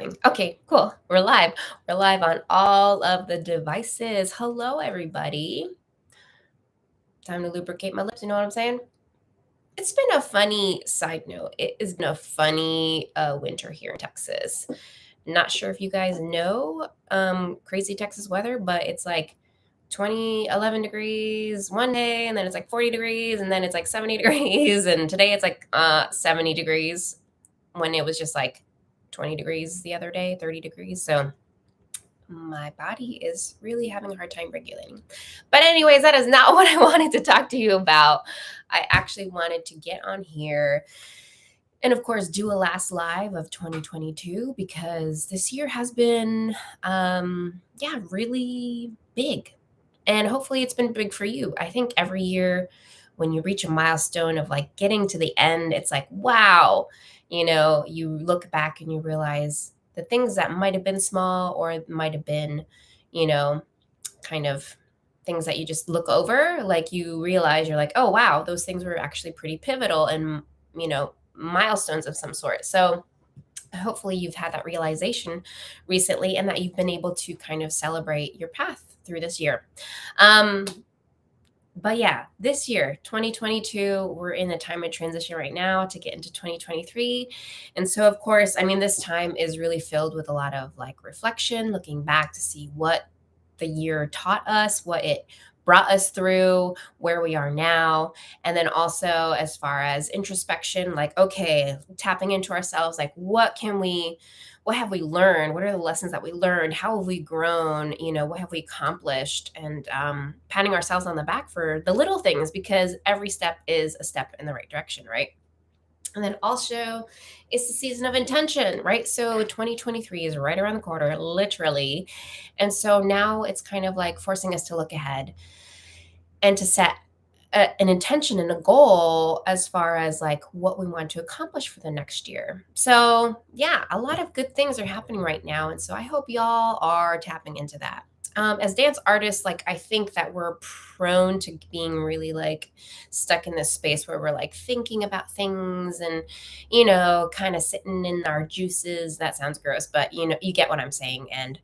going. Okay, cool. We're live. We're live on all of the devices. Hello, everybody. Time to lubricate my lips. You know what I'm saying? It's been a funny side note. It has been a funny winter here in Texas. Not sure if you guys know crazy Texas weather, but it's like 11 degrees one day, and then it's like 40 degrees, and then it's like 70 degrees. And today it's like 70 degrees when it was just like 20 degrees the other day, 30 degrees. So my body is really having a hard time regulating. But anyways, that is not what I wanted to talk to you about. I actually wanted to get on here and of course do a last live of 2022 because this year has been really big. And hopefully it's been big for you. I think every year when you reach a milestone of like getting to the end, it's like, wow, you look back and you realize the things that might have been small or might have been, kind of things that you just look over, like you realize you're like, oh, wow, those things were actually pretty pivotal and, milestones of some sort. So hopefully you've had that realization recently and that you've been able to kind of celebrate your path through this year. But yeah, this year, 2022, we're in a time of transition right now to get into 2023. And so, of course, this time is really filled with a lot of like reflection, looking back to see what the year taught us, what it brought us through, where we are now. And then also as far as introspection, like, okay, tapping into ourselves, like what have we learned? What are the lessons that we learned? How have we grown? What have we accomplished? And patting ourselves on the back for the little things, because every step is a step in the right direction, right? And then also it's the season of intention, right? So 2023 is right around the corner, literally. And so now it's kind of like forcing us to look ahead and to set an intention and a goal as far as like what we want to accomplish for the next year. So yeah, a lot of good things are happening right now. And so I hope y'all are tapping into that. As dance artists, like I think that we're prone to being really like stuck in this space where we're like thinking about things and, kind of sitting in our juices. That sounds gross, but you get what I'm saying. And,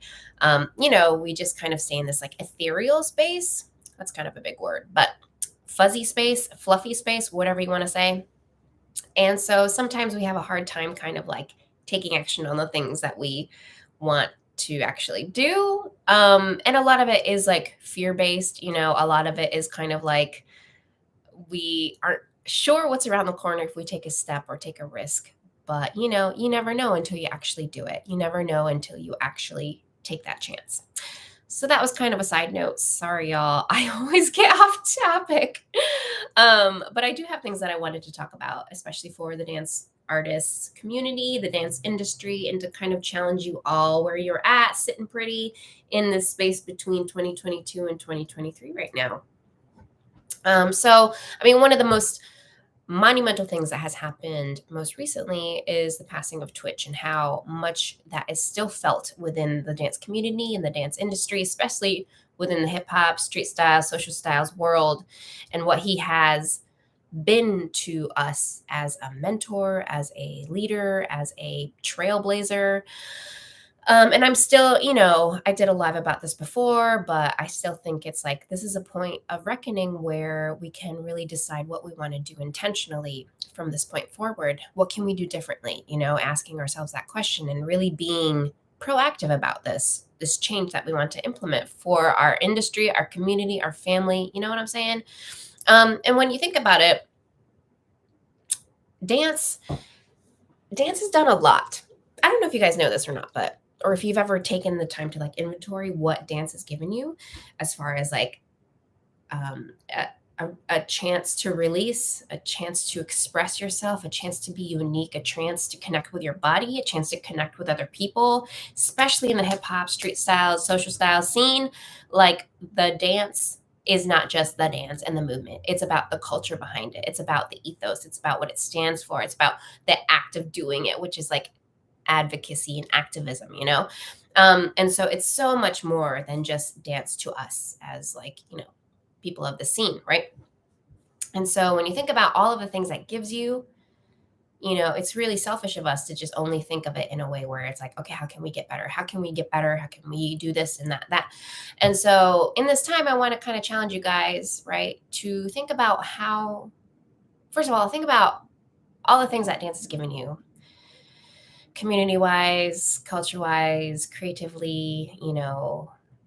we just kind of stay in this like ethereal space. That's kind of a big word, but fuzzy space, fluffy space, whatever you want to say. And so sometimes we have a hard time kind of like taking action on the things that we want to actually do. And a lot of it is like fear-based, a lot of it is kind of like we aren't sure what's around the corner if we take a step or take a risk. But, you never know until you actually do it. You never know until you actually take that chance. So that was kind of a side note. Sorry, y'all. I always get off topic. But I do have things that I wanted to talk about, especially for the dance artists community, the dance industry, and to kind of challenge you all where you're at, sitting pretty in this space between 2022 and 2023 right now. One of the most monumental things that has happened most recently is the passing of Twitch and how much that is still felt within the dance community and the dance industry, especially within the hip hop, street style, social styles world, and what he has been to us as a mentor, as a leader, as a trailblazer. And I'm still, I did a live about this before, but I still think it's like this is a point of reckoning where we can really decide what we want to do intentionally from this point forward. What can we do differently? Asking ourselves that question and really being proactive about this change that we want to implement for our industry, our community, our family. You know what I'm saying? And when you think about it, dance has done a lot. I don't know if you guys know this or not, or if you've ever taken the time to like inventory what dance has given you as far as like a chance to release, a chance to express yourself, a chance to be unique, a chance to connect with your body, a chance to connect with other people, especially in the hip hop, street styles, social style scene. Like the dance is not just the dance and the movement. It's about the culture behind it. It's about the ethos. It's about what it stands for. It's about the act of doing it, which is like advocacy and activism, and so it's so much more than just dance to us as like, people of the scene, right? And so when you think about all of the things that gives you, it's really selfish of us to just only think of it in a way where it's like, okay, how can we get better? How can we get better? How can we do this and that? And so in this time, I want to kind of challenge you guys, right, to think about how, first of all, think about all the things that dance has given you, community wise, culture wise, creatively,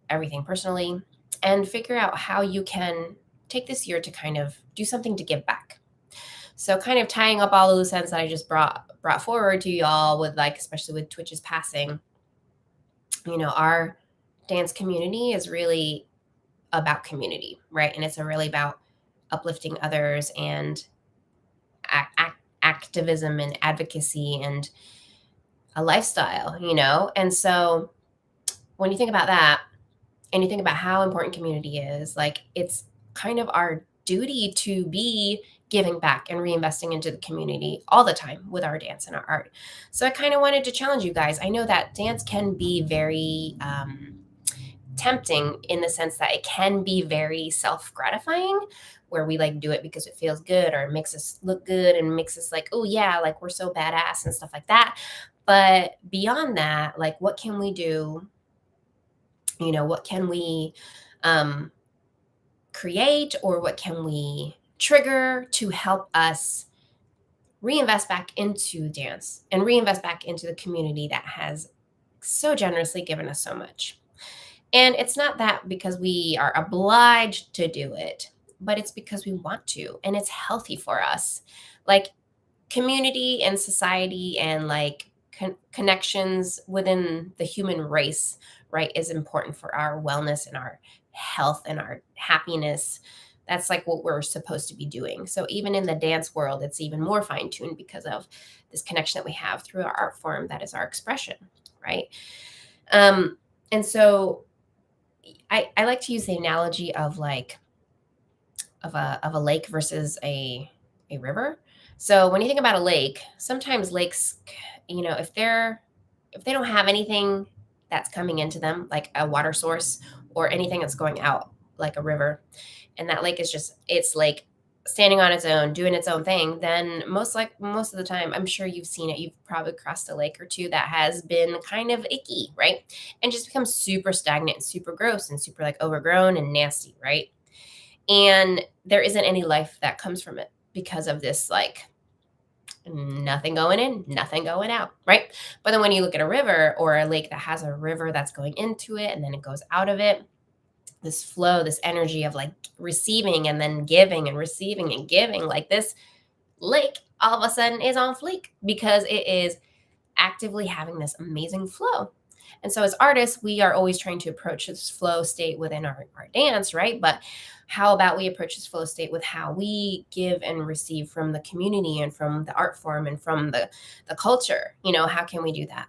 everything personally, and figure out how you can take this year to kind of do something to give back. So kind of tying up all the loose ends that I just brought forward to y'all with, like, especially with Twitch's passing, our dance community is really about community, right? And it's really about uplifting others and activism and advocacy and a lifestyle, And so when you think about that and you think about how important community is, like, it's kind of our duty to be giving back and reinvesting into the community all the time with our dance and our art. So I kind of wanted to challenge you guys. I know that dance can be very tempting in the sense that it can be very self-gratifying, where we like do it because it feels good or it makes us look good and makes us like, oh yeah, like we're so badass and stuff like that. But beyond that, like, what can we do? What can we create, or what can we trigger to help us reinvest back into dance and reinvest back into the community that has so generously given us so much? And it's not that because we are obliged to do it, but it's because we want to, and it's healthy for us. Like, community and society and, like, connections within the human race, right, is important for our wellness and our health and our happiness. That's like what we're supposed to be doing. So even in the dance world, it's even more fine-tuned because of this connection that we have through our art form that is our expression, right? And so I like to use the analogy of, like, of a lake versus a river. So when you think about a lake, sometimes lakes, if they don't have anything that's coming into them, like a water source or anything that's going out, like a river, and that lake is just, it's like standing on its own, doing its own thing, then most of the time, I'm sure you've seen it. You've probably crossed a lake or two that has been kind of icky, right? And just becomes super stagnant and super gross and super, like, overgrown and nasty, right? And there isn't any life that comes from it because of this, like, nothing going in, nothing going out, right? But then when you look at a river or a lake that has a river that's going into it and then it goes out of it, this flow, this energy of, like, receiving and then giving and receiving and giving, like, this lake all of a sudden is on fleek because it is actively having this amazing flow. And so as artists, we are always trying to approach this flow state within our dance, right? But how about we approach this flow state with how we give and receive from the community and from the art form and from the culture? How can we do that?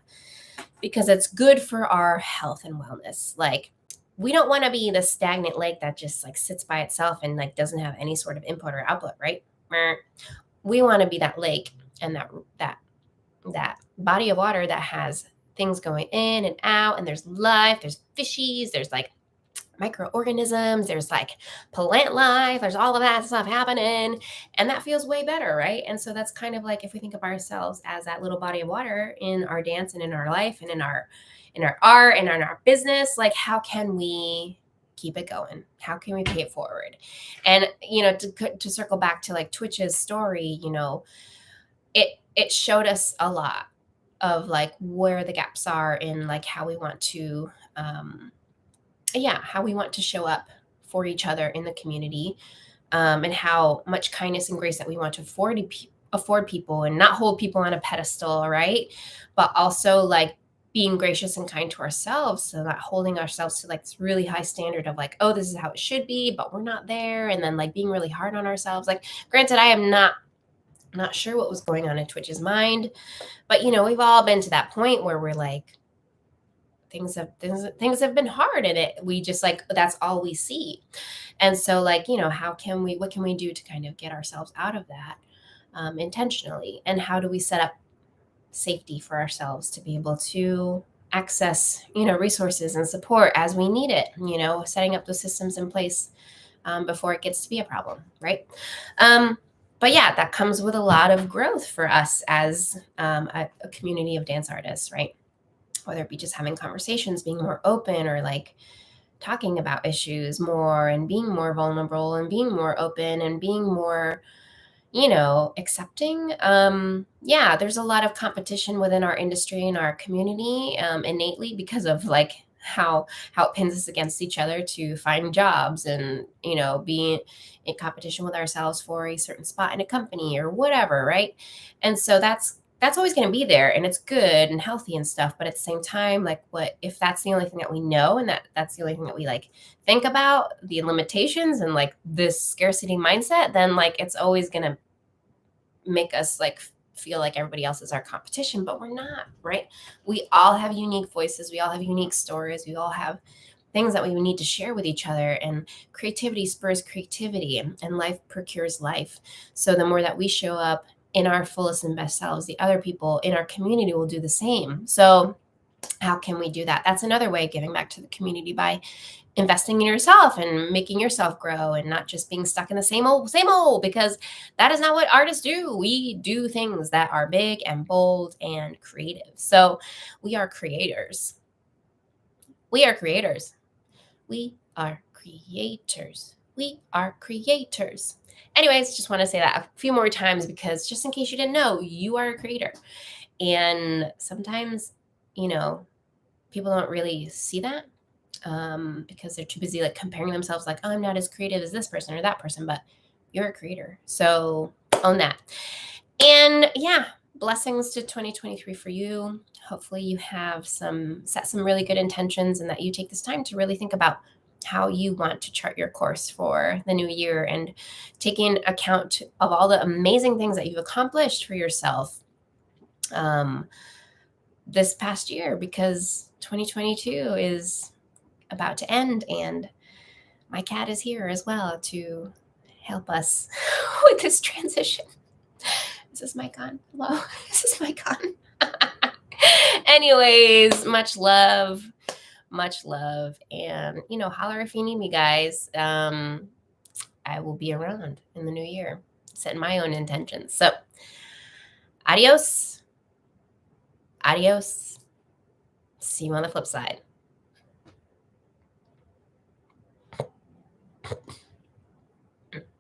Because it's good for our health and wellness. Like, we don't want to be the stagnant lake that just, like, sits by itself and, like, doesn't have any sort of input or output, right? We want to be that lake and that body of water that has things going in and out, and there's life, there's fishies, there's, like, microorganisms, there's, like, plant life, there's all of that stuff happening, and that feels way better, right? And so that's kind of like, if we think of ourselves as that little body of water in our dance and in our life and in our art and in our business, like, how can we keep it going? How can we pay it forward? And to circle back to, like, Twitch's story, it showed us a lot of, like, where the gaps are in, like, how we want to show up for each other in the community, and how much kindness and grace that we want to afford people and not hold people on a pedestal, right? But also, like, being gracious and kind to ourselves, so not holding ourselves to, like, this really high standard of, like, oh, this is how it should be, but we're not there, and then, like, being really hard on ourselves. Like, granted, I am not sure what was going on in Twitch's mind, but we've all been to that point where we're like, things have been hard, and we just, like, that's all we see. And so, like, what can we do to kind of get ourselves out of that intentionally, and how do we set up safety for ourselves to be able to access resources and support as we need it, setting up those systems in place before it gets to be a problem, right? But yeah, that comes with a lot of growth for us as a community of dance artists, right? Whether it be just having conversations, being more open, or like talking about issues more and being more vulnerable and being more open and being more, accepting. Yeah, there's a lot of competition within our industry and our community, innately, because of like how it pins us against each other to find jobs and, be in competition with ourselves for a certain spot in a company or whatever, right? And so that's always going to be there, and it's good and healthy and stuff, but at the same time, like, what if that's the only thing that we know, and that's the only thing that we like think about, the limitations and like this scarcity mindset, then like it's always going to make us like feel like everybody else is our competition, but we're not, right? We all have unique voices, we all have unique stories, we all have things that we need to share with each other, and creativity spurs creativity, and life procures life. So the more that we show up in our fullest and best selves, the other people in our community will do the same. So how can we do that? That's another way of giving back to the community, by investing in yourself and making yourself grow, and not just being stuck in the same old, because that is not what artists do. We do things that are big and bold and creative. So we are creators. We are creators. We are creators. We are creators. Anyways, just want to say that a few more times, because just in case you didn't know, you are a creator. And sometimes, people don't really see that, because they're too busy like comparing themselves, like, oh, I'm not as creative as this person or that person, but you're a creator. So own that. And yeah, blessings to 2023 for you. Hopefully you have set some really good intentions, and that you take this time to really think about how you want to chart your course for the new year, and taking account of all the amazing things that you've accomplished for yourself this past year, because 2022 is about to end, and my cat is here as well to help us with this transition. Is this mic on? Hello? Is this mic on? Anyways, much love, and holler if you need me, guys. I will be around in the new year, setting my own intentions. So adios. See you on the flip side.